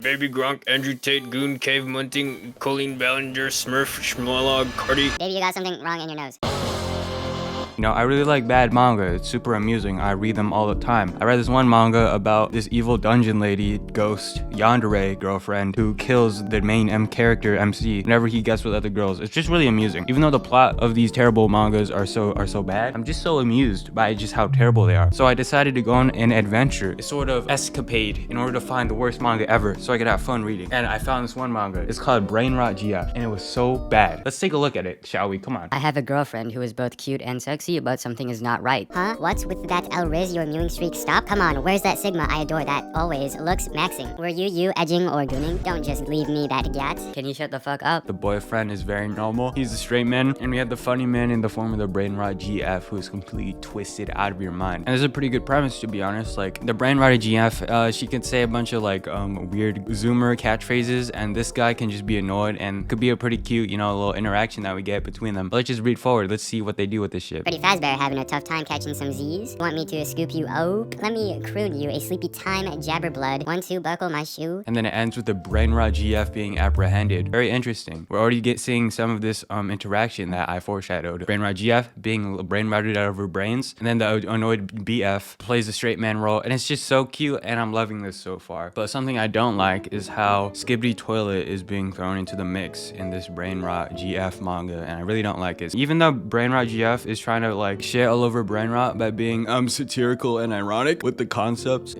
Baby Gronk, Andrew Tate, Goon, Cave Munting, Colleen Ballinger, Smurf, Schmolog, Cardi. Baby, you got something wrong in your nose. You know, I really like bad manga. It's super amusing. I read them all the time. I read this one manga about this evil dungeon lady, ghost, Yandere girlfriend, who kills the main M character, MC, whenever he gets with other girls. It's just really amusing. Even though the plot of these terrible mangas are so bad, I'm just so amused by just how terrible they are. So I decided to go on an adventure, a sort of escapade, in order to find the worst manga ever, so I could have fun reading. And I found this one manga. It's called Brainrot GF, and it was so bad. Let's take a look at it, shall we? Come on. I have a girlfriend who is both cute and sexy, but something is not right. Huh? What's with that Riz, your mewing streak? Stop. Come on, where's that Sigma? I adore that. Always looks maxing. Were you edging or gooning? Don't just leave me that gat. Can you shut the fuck up? The boyfriend is very normal. He's a straight man. And we have the funny man in the form of the Brainrot GF, who is completely twisted out of your mind. And there's a pretty good premise, to be honest. Like, the Brainrot GF, she can say a bunch of like weird zoomer catchphrases, and this guy can just be annoyed, and could be a pretty cute, you know, little interaction that we get between them. But let's just read forward. Let's see what they do with this shit. Pretty Fazbear having a tough time catching some Z's. Want me to scoop you up? Let me croon you a sleepy time jabberblood. 1, 2, buckle my shoe. And then it ends with the Brainrot GF being apprehended. Very interesting. We're already seeing some of this interaction that I foreshadowed. Brainrot GF being brain-rotted out of her brains, and then the annoyed BF plays a straight man role, and it's just so cute, and I'm loving this so far. But something I don't like is how Skibbity Toilet is being thrown into the mix in this Brainrot GF manga, and I really don't like it. Even though Brainrot GF is trying to like shit all over Brainrot by being satirical and ironic with the concepts,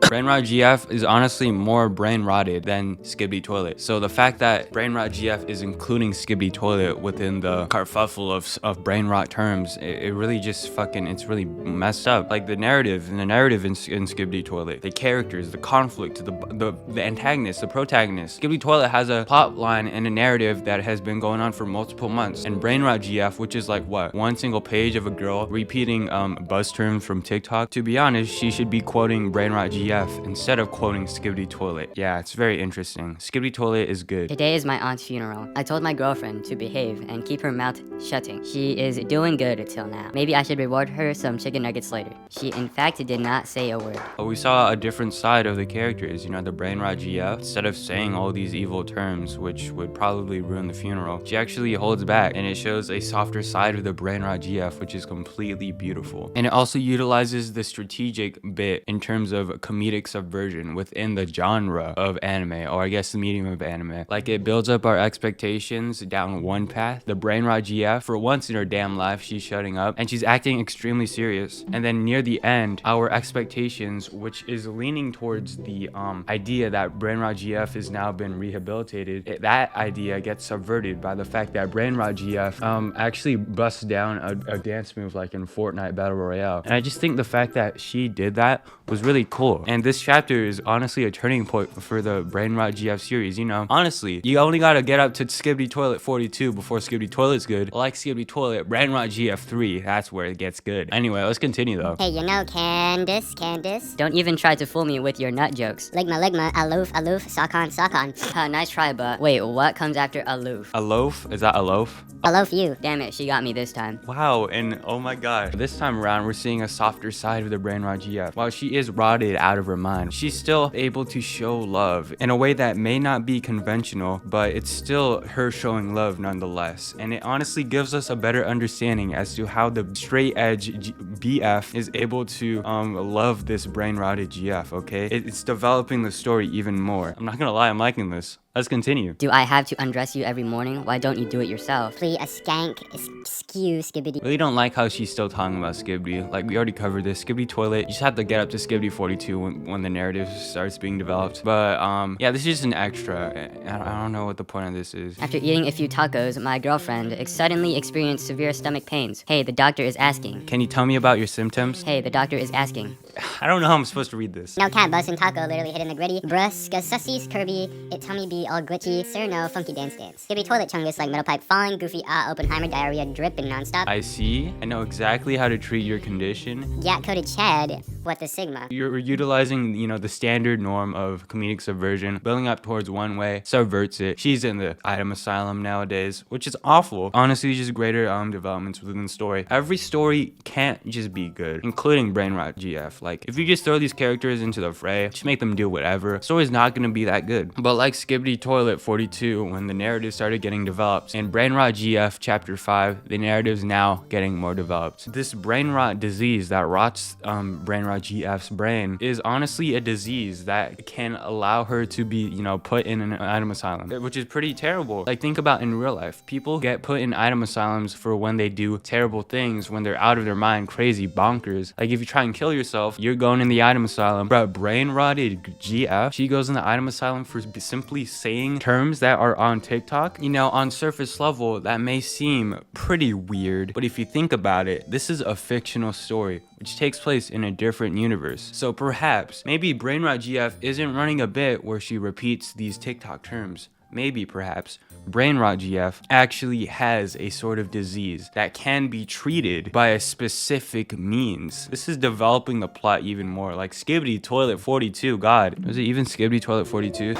Brainrot GF is honestly more brain rotted than Skibbity Toilet. So the fact that Brainrot GF is including Skibbity Toilet within the kerfuffle of brain rot terms, it really just fucking, it's really messed up. Like the narrative in Skibbity Toilet, the characters, the conflict, the antagonist, the protagonist. Skibbity Toilet has a plot line and a narrative that has been going on for multiple months. And Brainrot GF, which is like what, one single page of a girl repeating buzz terms from TikTok. To be honest, she should be quoting Brainrot GF instead of quoting Skibbity Toilet. Yeah, it's very interesting. Skibbity Toilet is good. Today is my aunt's funeral. I told my girlfriend to behave and keep her mouth shutting. She is doing good till now. Maybe I should reward her some chicken nuggets later. She in fact did not say a word. We saw a different side of the characters, you know, the Brainrot GF. Instead of saying all these evil terms, which would probably ruin the funeral, she actually holds back, and it shows a softer side of the Brainrot GF, which is completely beautiful. And it also utilizes the strategic bit in terms of comedic subversion within the genre of anime, or I guess the medium of anime. Like, it builds up our expectations down one path. The Brainrot GF, for once in her damn life, she's shutting up and she's acting extremely serious. And then near the end, our expectations, which is leaning towards the idea that Brainrot GF has now been rehabilitated, that idea gets subverted by the fact that Brainrot GF actually busts down a dance move like in Fortnite Battle Royale. And I just think the fact that she did that was really cool. And this chapter is honestly a turning point for the Brainrot GF series. You know, honestly, you only gotta get up to Skibbity Toilet 42 before Skibbity Toilet's good. Like Skibbity Toilet, Brainrot GF 3, that's where it gets good. Anyway, let's continue though. Hey, you know Candace? Don't even try to fool me with your nut jokes. Ligma, aloof, sock on. Nice try, but wait, what comes after aloof? A loaf? Is that a loaf? Aloof you. Damn it, she got me this time. Wow, and oh my god. This time around, we're seeing a softer side of the Brainrot GF. While she is rotted out of her mind, she's still able to show love in a way that may not be conventional, but it's still her showing love nonetheless. And it honestly gives us a better understanding as to how the straight edge BF is able to love this brain rotted GF, okay? It's developing the story even more. I'm not gonna lie, I'm liking this. Let's continue. Do I have to undress you every morning? Why don't you do it yourself? Please, a skank, skew, Skibbity. Really don't like how she's still talking about Skibbity. Like, we already covered this. Skibbity Toilet, you just have to get up to Skibbity 42 when the narrative starts being developed. But yeah, this is just an extra. I don't know what the point of this is. After eating a few tacos, my girlfriend suddenly experienced severe stomach pains. Hey, the doctor is asking. Can you tell me about your symptoms? Hey, the doctor is asking. I don't know how I'm supposed to read this. No cat bustin' taco, literally hitting the gritty. Brusque, sussies, curvy, it tummy be all glitchy. Sir, no, funky dance. Skibbity Toilet chungus like metal pipe falling, goofy Oppenheimer diarrhea dripping nonstop. I see. I know exactly how to treat your condition. Gat coated Chad, what the Sigma. You're utilizing, you know, the standard norm of comedic subversion, building up towards one way, subverts it. She's in the item asylum nowadays, which is awful. Honestly, just greater developments within the story. Every story can't just be good, including Brainrot GF. GF. Like, if you just throw these characters into the fray, just make them do whatever, the story's not gonna be that good. But like Skibbity Toilet 42, when the narrative started getting developed, in Brainrot GF Chapter 5, the narrative's now getting more developed. This brainrot disease that rots Brainrot GF's brain is honestly a disease that can allow her to be, you know, put in an item asylum, which is pretty terrible. Like, think about in real life, people get put in item asylums for when they do terrible things, when they're out of their mind, crazy, bonkers. Like, if you try and kill yourself, you're going in the item asylum. But brain rotted GF, she goes in the item asylum for simply saying terms that are on TikTok. You know, on surface level, that may seem pretty weird, but if you think about it, this is a fictional story which takes place in a different universe. So perhaps, maybe Brainrot GF isn't running a bit where she repeats these TikTok terms. Maybe, perhaps, Brainrot GF actually has a sort of disease that can be treated by a specific means. This is developing the plot even more. Like Skibbity Toilet 42, God. Was it even Skibbity Toilet 42?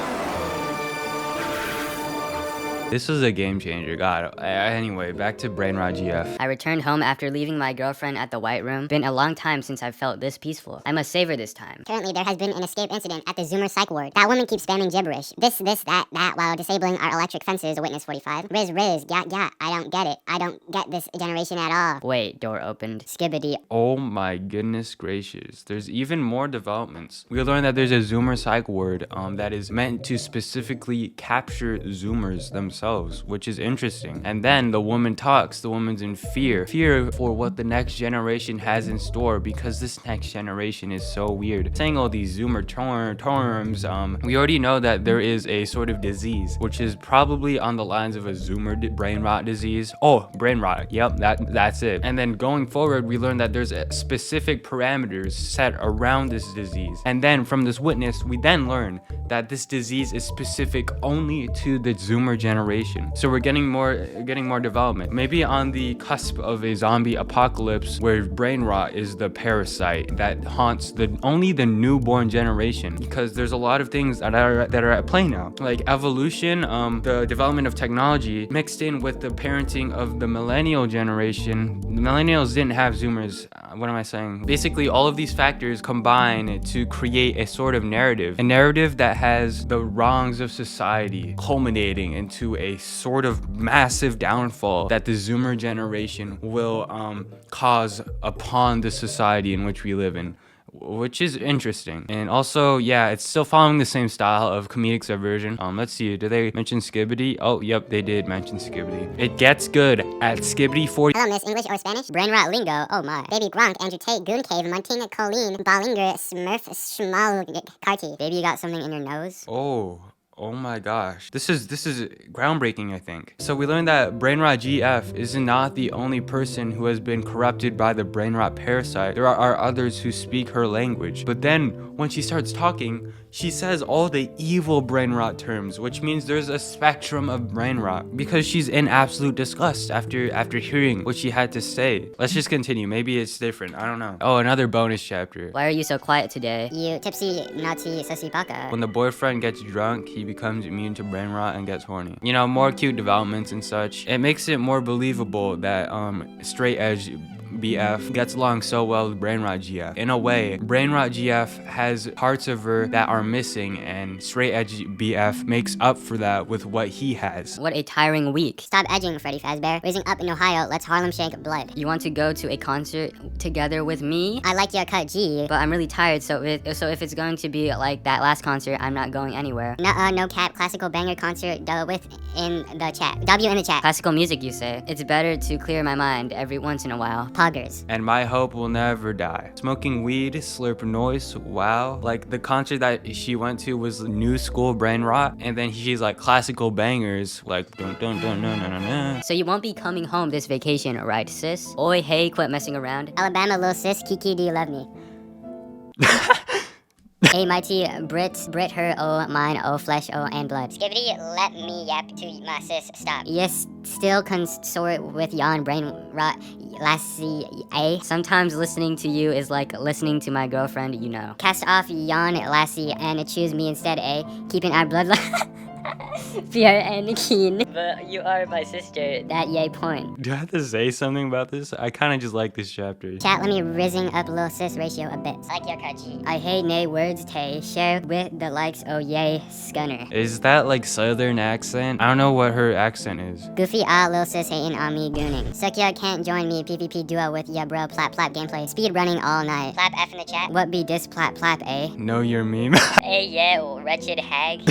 This was a game changer, God. Anyway, back to Brainrot GF. I returned home after leaving my girlfriend at the White Room. Been a long time since I've felt this peaceful. I must save her this time. Currently, there has been an escape incident at the Zoomer psych ward. That woman keeps spamming gibberish. This, that, while disabling our electric fences, witness 45. Riz, yeah, I don't get it. I don't get this generation at all. Wait, door opened. Skibbity. Oh my goodness gracious. There's even more developments. We learned that there's a Zoomer psych ward that is meant to specifically capture Zoomers themselves, which is interesting. And then the woman talks. The woman's in fear for what the next generation has in store, because this next generation is so weird. Saying all these Zoomer terms, we already know that there is a sort of disease, which is probably on the lines of a Zoomer brain rot disease. Oh, brain rot. Yep, that's it. And then going forward, we learn that there's specific parameters set around this disease. And then from this witness, we then learn that this disease is specific only to the Zoomer generation. So we're getting more development. Maybe on the cusp of a zombie apocalypse where brain rot is the parasite that haunts only the newborn generation, because there's a lot of things that are at play now, like evolution, the development of technology mixed in with the parenting of the millennial generation. The millennials didn't have Zoomers. What am I saying? Basically, all of these factors combine to create a sort of narrative, a narrative that has the wrongs of society culminating into a sort of massive downfall that the Zoomer generation will cause upon the society in which we live in, which is interesting. And also, yeah, it's still following the same style of comedic subversion. Let's see, did they mention Skibbity? Oh, yep, they did mention Skibbity. It gets good at Skibbity 40. Hello, Miss English or Spanish? Brainrot lingo, oh my. Baby Gronk, Andrew Tate, Goon Cave, Munting, Colleen, Bollinger, Smurf, Schmal, Carty. Baby, you got something in your nose? Oh my gosh. This is groundbreaking, I think. So we learned that Brainrot GF is not the only person who has been corrupted by the brainrot parasite. There are others who speak her language. But then when she starts talking, she says all the evil brainrot terms, which means there's a spectrum of brainrot, because she's in absolute disgust after hearing what she had to say. Let's just continue. Maybe it's different. I don't know. Oh, another bonus chapter. Why are you so quiet today? You tipsy, naughty, sussy baka. When the boyfriend gets drunk, he becomes immune to brain rot and gets horny. You know, more cute developments and such. It makes it more believable that straight edge BF gets along so well with Brainrot GF. In a way, Brainrot GF has parts of her that are missing, and straight edge BF makes up for that with what he has. What a tiring week. Stop edging, Freddy Fazbear. Raising up in Ohio, let's Harlem Shake blood. You want to go to a concert together with me? I like your cut, G. But I'm really tired, so if it's going to be like that last concert, I'm not going anywhere. No cap, classical banger concert, with in the chat. W in the chat. Classical music, you say? It's better to clear my mind every once in a while. Poggers. And my hope will never die. Smoking weed, slurp noise, wow. Like the concert that she went to was new school brain rot, and then she's like classical bangers, like dun dun dun dun dun dun. So you won't be coming home this vacation, right, sis? Oi, hey, quit messing around. Alabama, lil sis, Kiki, do you love me? Hey, mighty Brit, her, oh, mine, oh, flesh, oh, and blood. Skibbity, let me yap to my sis, stop. Yes, still consort with yon brain rot, lassie, eh? Sometimes listening to you is like listening to my girlfriend, you know. Cast off yon lassie and choose me instead, eh? Keeping our bloodline. Pure and keen. But you are my sister. That yay point. Do I have to say something about this? I kind of just like this chapter. Chat, let me rizzing up lil sis ratio a bit. Like your kachi. I hate nay words tay. Share with the likes oh yay scunner. Is that like southern accent? I don't know what her accent is. Goofy lil sis hating on me gooning. Sukia can't join me PvP duo with ya bro plap plap gameplay. Speed running all night. Plap F in the chat. What be dis plap plap a? Know your meme. Hey yeah, wretched hag.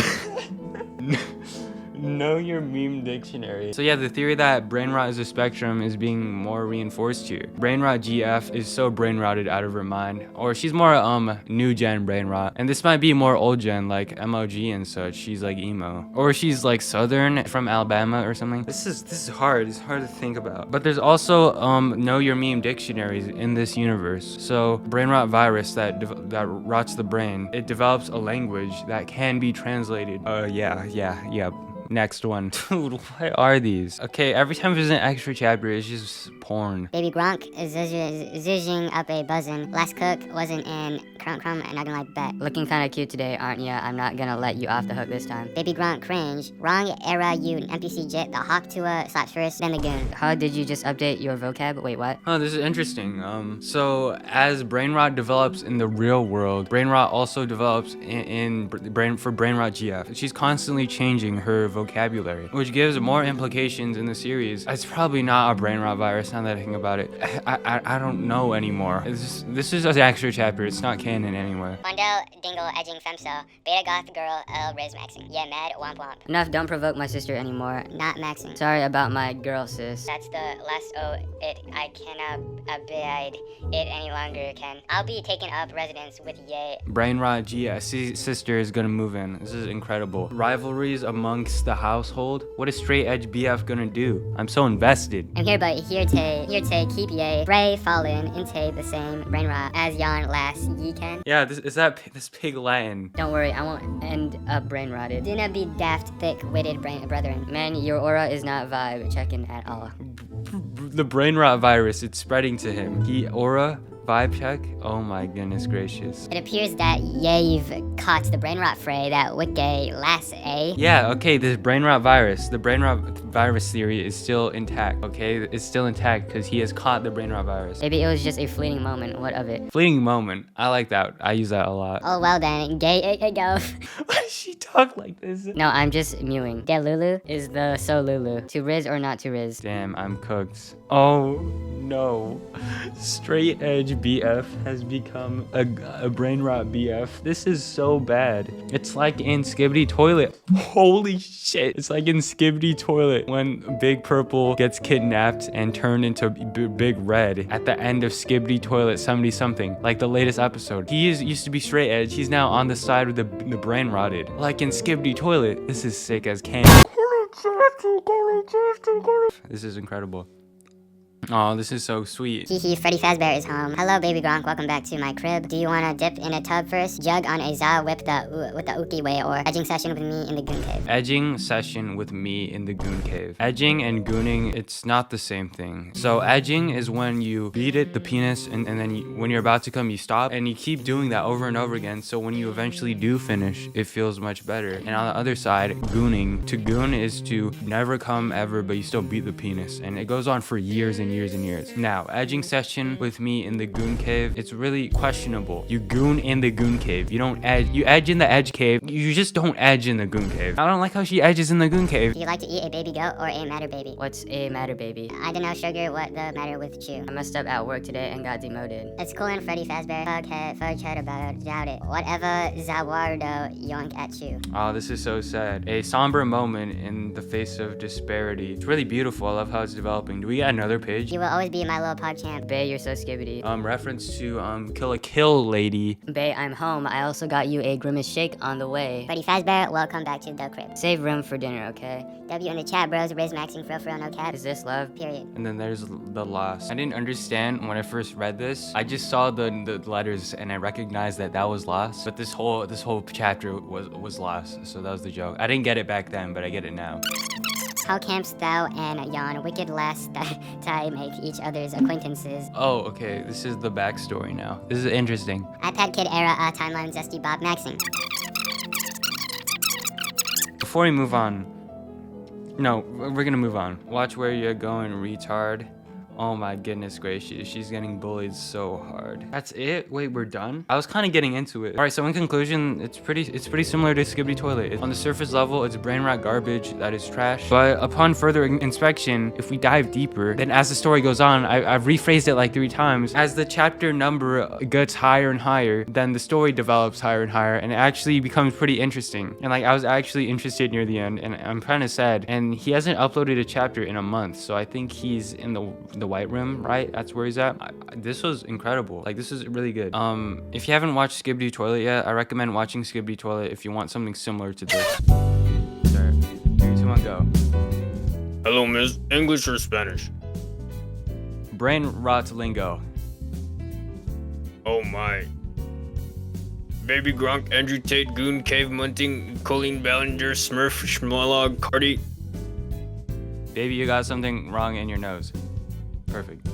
Know your meme dictionary. So yeah, the theory that brain rot is a spectrum is being more reinforced here. Brainrot GF is so brain rotted out of her mind, or she's more new gen brain rot, and this might be more old gen like MOG and such. She's like emo, or she's like southern from Alabama or something. This is hard. It's hard to think about. But there's also know your meme dictionaries in this universe. So brain rot virus that rots the brain. It develops a language that can be translated. Yeah. Next one. Dude, what are these? Okay, every time there's an extra chapter, it's just porn. Baby Gronk is zizhing up a buzzin'. Last cook wasn't in crumb and not gonna like that. Looking kinda cute today, aren't ya? I'm not gonna let you off the hook this time. Baby Gronk cringe. Wrong era you NPC jit. The hawk to a slaps first, then the goon. How did you just update your vocab? Wait, what? Oh, this is interesting. So as brain rot develops in the real world, brain rot also develops for brain rot GF. She's constantly changing her vocabulary, which gives more implications in the series. It's probably not a brain rot virus now that I think about it. I don't know anymore. This is an extra chapter. It's not canon anywhere. Mondell Dingle edging femcel. Beta goth girl Riz maxing. Yeah, mad womp womp. Enough, don't provoke my sister anymore. Not maxing. Sorry about my girl, sis. That's the last I cannot abide it any longer, Ken. I'll be taking up residence with Ye. Brain rot GF sister is gonna move in. This is incredible. Rivalries amongst the household. What is straight edge BF gonna do? I'm so invested. I'm here, but here to keep Ye. Bray fallen into the same brain rot as yon last ye can. Yeah, this pig Latin. Don't worry, I won't end up brain rotted. Do not be daft, thick-witted brethren. Man, your aura is not vibe checking at all. The brain rot virus, it's spreading to him. He aura vibe check? Oh my goodness gracious. It appears that you've caught the brain rot fray that Wicke last a. Yeah, okay, this brain rot virus, the brain rot virus theory is still intact, okay? It's still intact because he has caught the brain rot virus. Maybe it was just a fleeting moment. What of it? Fleeting moment. I like that. I use that a lot. Oh well then, gay go. Why does she talk like this? No, I'm just mewing. Get Lulu is the so Lulu. To Riz or not to Riz? Damn, I'm cooked. Oh no. Straight edge BF has become a brain rot BF. This is so bad. It's like in Skibbity Toilet. Holy shit. It's like in Skibbity Toilet when Big Purple gets kidnapped and turned into Big Red at the end of Skibbity Toilet 70 something, like the latest episode. He used to be straight edge. He's now on the side with the brain rotted. Like in Skibbity Toilet. This is sick as can. This is incredible. Oh, this is so sweet. Hehe, Freddy Fazbear is home. Hello, baby Gronk. Welcome back to my crib. Do you wanna dip in a tub first? Jug on a za with the uki way, or edging session with me in the goon cave? Edging session with me in the goon cave. Edging and gooning, it's not the same thing. So edging is when you beat it, the penis, and then when you're about to come, you stop, and you keep doing that over and over again. So when you eventually do finish, it feels much better. And on the other side, gooning. To goon is to never come ever, but you still beat the penis. And it goes on for years and years and years. Now, edging session with me in the goon cave, it's really questionable. You goon in the goon cave. You don't edge. You edge in the edge cave. You just don't edge in the goon cave. I don't like how she edges in the goon cave. Do you like to eat a baby goat or a matter baby? What's a matter, baby? I don't know, sugar, what the matter with you. I messed up at work today and got demoted. It's cool and Freddy Fazbear. Fudge head about it, doubt it. Whatever Zawardo yoink at you. Oh, this is so sad. A somber moment in the face of disparity. It's really beautiful. I love how it's developing. Do we get another page? You will always be my little pod champ. Bae, you're so skibbity. Reference to Kill a Kill Lady. Bae, I'm home. I also got you a Grimace shake on the way. Freddy Fazbear, welcome back to the crib. Save room for dinner, okay? W in the chat, bros. Riz maxing for real, no cap. Is this love? Period. And then there's the loss. I didn't understand when I first read this. I just saw the letters and I recognized that was lost. But this whole chapter was lost. So that was the joke. I didn't get it back then, but I get it now. How campst thou and yon wicked last tie make each other's acquaintances? Oh, okay. This is the backstory now. This is interesting. iPad kid era timeline zesty Bob maxing. before we move on, no, we're gonna move on. Watch where you're going, retard. Oh my goodness gracious, she's getting bullied so hard. That's it? Wait, we're done? I was kind of getting into it. All right, so in conclusion, it's pretty similar to Skibidi Toilet. On the surface level, it's brain rot garbage that is trash. But upon further inspection, if we dive deeper, then as the story goes on, I've rephrased it like 3 times. As the chapter number gets higher and higher, then the story develops higher and higher, and it actually becomes pretty interesting. And like, I was actually interested near the end, and I'm kind of sad. And he hasn't uploaded a chapter in a month, so I think he's in the White Room, right? That's where he's at. This was incredible. Like, this is really good. If you haven't watched Skibidi Toilet yet, I recommend watching Skibidi Toilet if you want something similar to this. Sure. 3, 2, 1, go. Hello, miss. English or Spanish? Brain rot lingo. Oh my. Baby Gronk, Andrew Tate, Goon, Cave Munting, Colleen Ballinger, Smurf, Schmolog, Cardi. Baby, you got something wrong in your nose. Perfect.